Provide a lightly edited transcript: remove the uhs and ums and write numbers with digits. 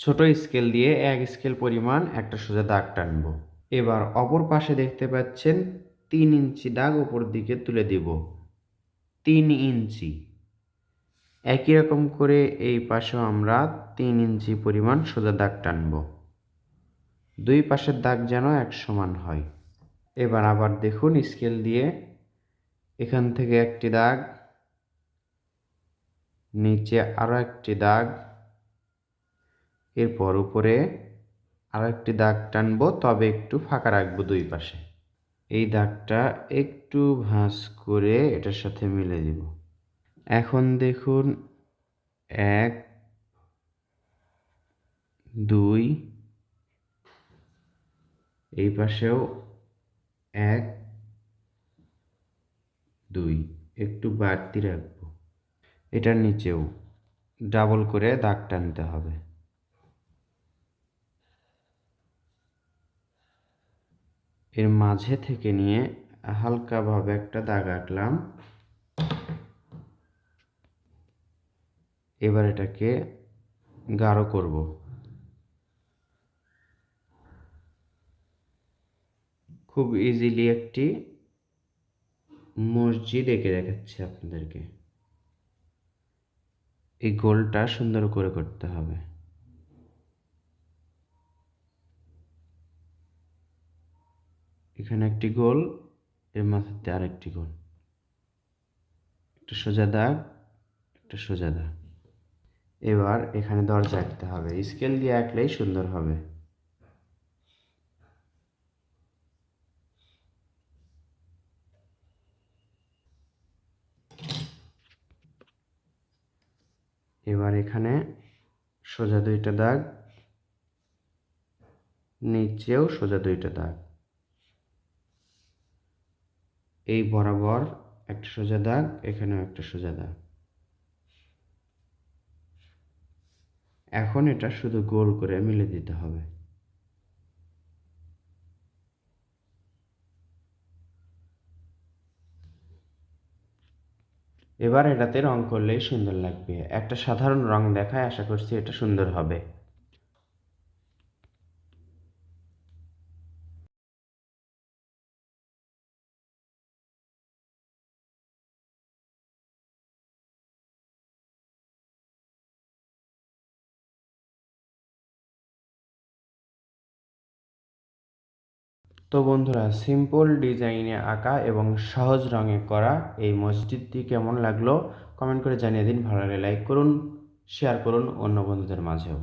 ছোট স্কেল দিয়ে 1 স্কেল পরিমাণ একটা সোজা দাগ টানব। এবার অপর পাশে দেখতে পাচ্ছেন 3 ইঞ্চি দাগ উপর দিকে তুলে দিব। 3 ইঞ্চি। একই রকম করে এই পাশেও আমরা 3 ইঞ্চি পরিমাণ সোজা দাগ টানব। দুই পাশের দাগ যেন এক সমান হয়। এবার আবার দেখুন স্কেল দিয়ে এখান থেকে একটি দাগ, নিচে আরও একটি দাগ, এরপর উপরে আরও একটি দাগ টানবো, তবে একটু ফাঁকা রাখবো দুই পাশে। এই দাগটা একটু ভাঁজ করে এটার সাথে মিলে দিব। এখন দেখুন 1 2, এই পাশেও 1 2, একটু বাড়তি রাখবো। এটার নিচেও ডাবল করে দাগ টানতে হবে। এর মাঝে থেকে নিয়ে হালকাভাবে একটা দাগ আঁকলাম। এবার এটাকে গাঢ় করব। খুব ইজিলি একটি মসজিদ এঁকে দেখাচ্ছি আপনাদেরকে। এই গোলটা সুন্দর করে করতে হবে। এখানে একটি গোল, এর মাথাতে আরেকটি গোল, একটা সোজা দাগ, একটা সোজা দাগ। এবার এখানে দরজা আঁকতে হবে। স্কেল দিয়ে আঁকলেই সুন্দর হবে। এবার এখানে সোজা দুইটা দাগ, নিচেও সোজা দুইটা দাগ, এই বরাবর একটা সোজা দাগ, এখানেও একটা সোজা দাগ। এখন এটা শুধু গোল করে মিলে দিতে হবে। এবার এটাতে রং করলেই সুন্দর লাগবে। একটা সাধারণ রং দেখায়, আশা করছি এটা সুন্দর হবে। তো বন্ধুরা, সিম্পল ডিজাইনে আঁকা এবং সহজ রঙে করা এই মসজিদটি কেমন লাগলো কমেন্ট করে জানিয়ে দিন। ভালো লাগলে লাইক করুন, শেয়ার করুন অন্য বন্ধুদের মাঝেও।